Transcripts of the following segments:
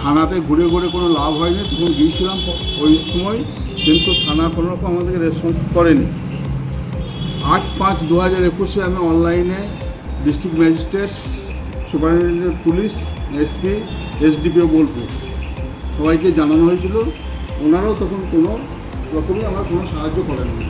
থানাতে ঘুরে ঘুরে কোনো লাভ হয়নি, তখন গিয়েছিলাম ওই সময়, কিন্তু থানা কোনো রকম আমাদেরকে রেসপন্স করেনি। 8/5/2021 আমি অনলাইনে district magistrate, superintendent police, SP, SDPO Bolpur সবাইকে জানানো হয়েছিল। ওনারাও তখন কোনো রকমই আমার কোনো সাহায্য করেননি।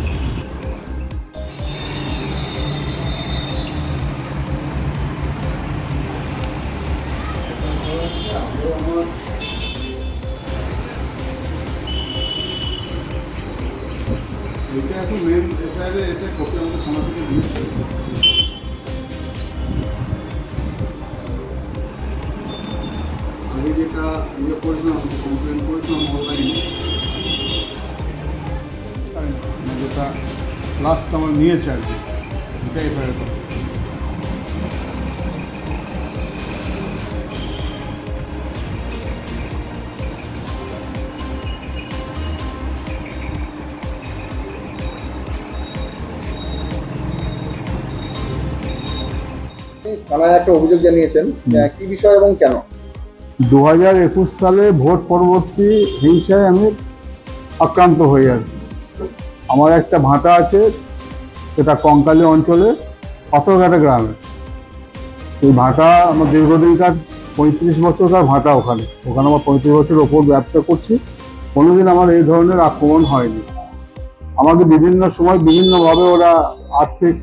এটা এখন মেন এফআইআরে এটা কপি আমাদের থানা থেকে দিয়েছে। আগে যেটা করেছিলাম, কমপ্লেন করেছিলাম অনলাইনে, যেটা লাস্ট আমার নিয়েছে আর কি, এটা এফআইআর করে। থানায় একটা অভিযোগ জানিয়েছেন, কি বিষয় এবং কেন? 2021 সালে ভোট পরবর্তী হিংসায় আমি আক্রান্ত হই আর কি। আমার একটা ভাটা আছে, সেটা কঙ্কালী অঞ্চলে পাথরঘাটা গ্রামে। এই ভাটা আমার দীর্ঘদিনকার 35 বছরকার ভাটা। ওখানে আমার 35 বছরের ওপর ব্যবসা করছি, কোনোদিন আমার এই ধরনের আক্রমণ হয়নি। আমাকে বিভিন্ন সময় বিভিন্নভাবে ওরা আর্থিক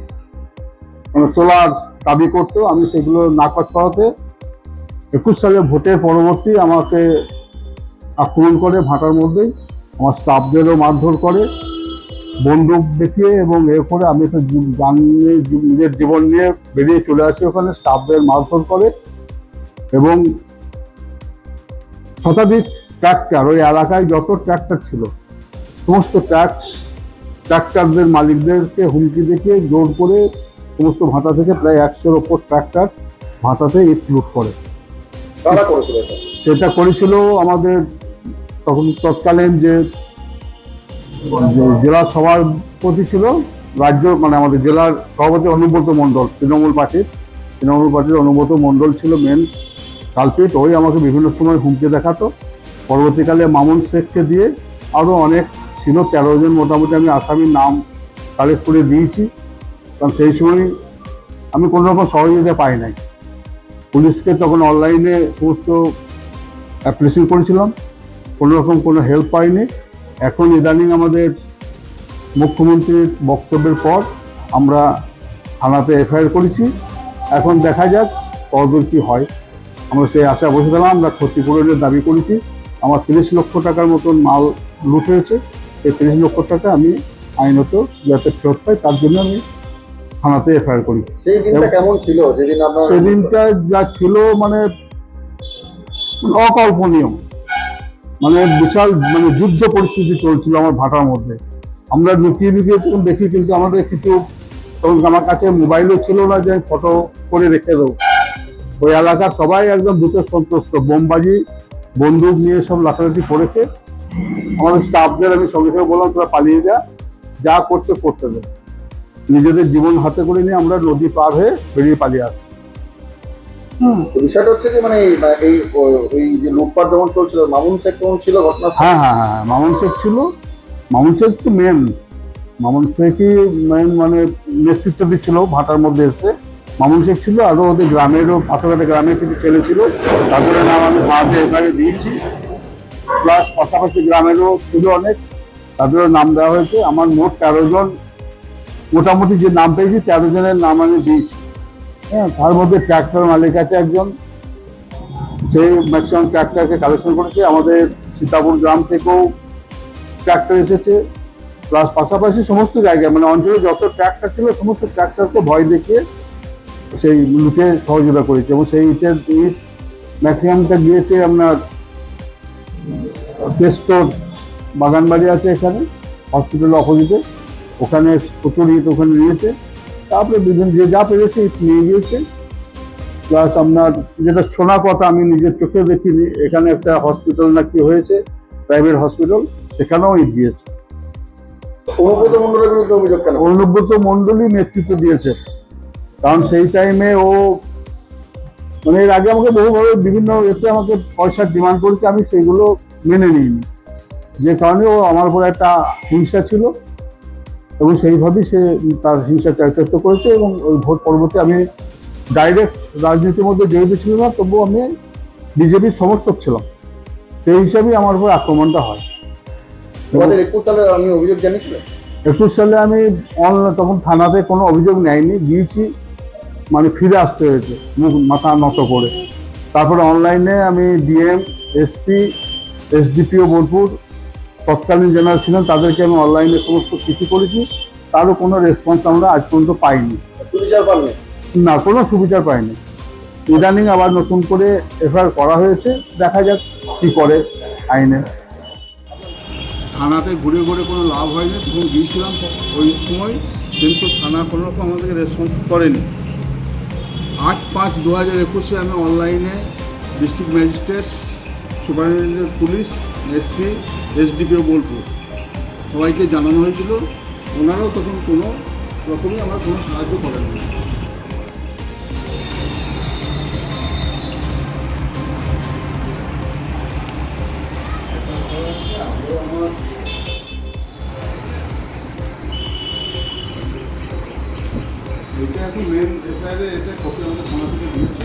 তোলার দাবি করতো, আমি সেগুলো নাকচ করাতে 21 সালে ভোটের পরবর্তী আমাকে আক্রমণ করে ভাটার মধ্যেই। আমার স্টাফদেরও মারধর করে বন্দুক দেখিয়ে, এবং এর করে আমি তো নিজের জীবন নিয়ে বেরিয়ে চলে আসি ওখানে। স্টাফদের মারধর করে এবং শতাধিক ট্র্যাক্টর, ওই এলাকায় যত ট্র্যাক্টর ছিল সমস্ত ট্র্যাক্টরদের মালিকদেরকে হুমকি দেখিয়ে জোর করে সমস্ত ভাটা থেকে প্রায় 100-র ওপর ট্র্যাক্টর ভাটাতে ইট লুট করে। সেটা করেছিল আমাদের তৎকালীন যে জেলা সভাপতি ছিল, রাজ্য মানে আমাদের জেলার সভাপতি অনুব্রত মণ্ডল, তৃণমূল পার্টির অনুব্রত মণ্ডল ছিল মেন কালপিট। ওই আমাকে বিভিন্ন সময় হুমকি দেখাতো। পরবর্তীকালে মামুন শেখকে দিয়ে আরও অনেক ছিল, 13 জন মোটামুটি আমি আসামির নাম কালেক্ট করে দিয়েছি। কারণ সেই সময় আমি কোনো রকম সহযোগিতা পাই নাই। পুলিশকে তখন অনলাইনে সমস্ত অ্যাপ্লিকেশন করেছিলাম, কোনো রকম কোনো হেল্প পাইনি। এখন ইদানিং আমাদের মুখ্যমন্ত্রীর বক্তব্যের পর আমরা থানাতে এফআইআর করেছি। এখন দেখা যাক কতদূর কী হয়। আমরা সেই আশা বসে গেলাম। আমরা ক্ষতিপূরণের দাবি করেছি। আমার 30 লক্ষ টাকার মতন মাল লুট হয়েছে। এই 30 লক্ষ টাকা আমি আইনত যাতে ফেরত পাই, তার জন্য আমি থানাতে এফআইআর করি। সেই দিনটা কেমন ছিল যেদিন আপনার? সেদিনটা যা ছিল মানে অকল্পনীয়, মানে বিশাল মানে যুদ্ধ পরিস্থিতি চলছিল আমার ভাটার মধ্যে। আমরা লুকিয়ে তখন দেখি, কিন্তু আমাদের কিছু তখন আমার কাছে মোবাইলও ছিল না যে ফটো করে রেখে দেবো। ওই এলাকার সবাই একদম ভূতে সন্তুষ্ট, বোমবাজি বন্দুক নিয়ে সব লাফালাফি করেছে। আমাদের স্টাফদের আমি সঙ্গে সঙ্গে বললাম, তোরা পালিয়ে যা করতে দে। নিজেদের জীবন হাতে করে নিয়ে আমরা নদী পার হয়ে বেরিয়ে পালিয়ে আসি। বিষয়টা হচ্ছে যে মানে এই যে লুটপাট যখন চলছিল, মামুন শেখ তখন ছিল ঘটনা? হ্যাঁ, মামুন শেখ ছিল। মামুন শেখ তো মামুন শেখই মেন মানে নেতৃত্ব দিচ্ছিল ভাটার মধ্যে এসে। মামুন শেখ ছিল, আরও ওদের গ্রামেরও পাথরঘাটা গ্রামের কিছু ছেলে ছিল, তারপরে নাম আমি ভারতে এখানে দিয়েছি। প্লাস পাশাপাশি গ্রামেরও ছিল অনেক, তাদেরও নাম দেওয়া হয়েছে। আমার মোট 13 জন মোটামুটি যে নাম পেয়েছি, 13 জনের নাম আমি দিয়েছি। হ্যাঁ, তার মধ্যে ট্র্যাক্টর মালিক আছে একজন, সেই ম্যাক্সিমাম ট্র্যাক্টরকে কালেকশন করেছে। আমাদের সীতাপুর গ্রাম থেকেও ট্র্যাক্টর এসেছে। প্লাস পাশাপাশি সমস্ত জায়গায় মানে অঞ্চলে যত ট্র্যাক্টর ছিল সমস্ত ট্র্যাক্টরকে ভয় দেখিয়ে সেই লুটে সহযোগিতা করেছে। এবং সেই ইট ম্যাক্সিমামটা গিয়েছে আপনার টেস্টোর বাগানবাড়ি আছে এখানে হসপিটালের অপোজিটে, ওখানে প্রচুর ইট ওখানে নিয়েছে। তারপরে বিভিন্ন যে যা পেরেছে ইট নিয়ে গিয়েছে। প্লাস আপনার যেটা শোনা কথা, আমি নিজের চোখে দেখিনি, এখানে একটা হসপিটাল নাকি হয়েছে, প্রাইভেট হসপিটাল, সেখানেও ইট দিয়েছে। অনুব্রত মণ্ডলের বিরুদ্ধে অভিযোগ কেন? অনুব্রত মণ্ডলই নেতৃত্ব দিয়েছে, কারণ সেই টাইমে ও মানে এর আগে আমাকে বহুভাবে বিভিন্ন এতে আমাকে পয়সার ডিমান্ড করেছে, আমি সেইগুলো মেনে নিইনি, যে কারণে ও আমার উপর একটা হিংসা ছিল এবং সেইভাবেই সে তার হিংসা চারিতার্থ করেছে। এবং ওই ভোট পরবর্তী আমি ডাইরেক্ট রাজনীতির মধ্যে জড়িত ছিলাম না, তবুও আমি বিজেপির সমর্থক ছিলাম, সেই হিসাবেই আমার উপর আক্রমণটা হয়। 2021 সালে আমি অভিযোগ জানিয়েছিলেন? 21 সালে আমি অনলাইন তখন থানাতে কোনো অভিযোগ নেয়নি, গিয়েছি, মানে ফিরে আসতে হয়েছে মুখ মাথা নত করে। তারপরে অনলাইনে আমি ডিএম, এসপি, এসডিপিও বোলপুর তৎকালীন জেনারেল ছিলেন, তাদেরকে আমি অনলাইনে সমস্ত কিছু করেছি, তারও কোনো রেসপন্স আমরা আজ পর্যন্ত পাইনি। সুবিচার পাননি? না, কোনো সুবিচার পাইনি। ইদানিং আবার নতুন করে এফআইআর করা হয়েছে, দেখা যাক কি করে আইনে। থানাতে ঘুরে ঘুরে কোনো লাভ হয়নি, তখন গিয়েছিলাম ওই সময়, কিন্তু থানা কোনো রকম আমাদেরকে রেসপন্স করেনি। 8/5/2021 আমি অনলাইনে district magistrate, superintendent police, SP, SDPO Bolpur সবাইকে জানানো হয়েছিল। ওনারাও তখন কোনো রকমই আমার কোনো সাহায্য করেননি। এটা এখন মেন এফআইআরে এটা কপি আমাদের থানা থেকে দিয়েছে।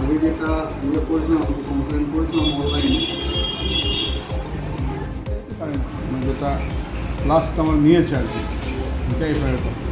আমি যেটা ইয়ে করেছিলাম, কমপ্লেন করেছিলাম অনলাইনে, যেটা লাস্ট আমার নিয়েছে আর কি, এটা এফআইআর কপি।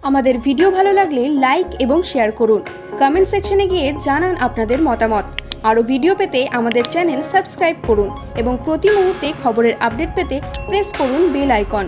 আমাদের ভিডিও ভালো লাগলে লাইক এবং শেয়ার করুন। কমেন্ট সেকশনে গিয়ে জানান আপনাদের মতামত। আরও ভিডিও পেতে আমাদের চ্যানেল সাবস্ক্রাইব করুন এবং প্রতি মুহূর্তে খবরের আপডেট পেতে প্রেস করুন বেল আইকন।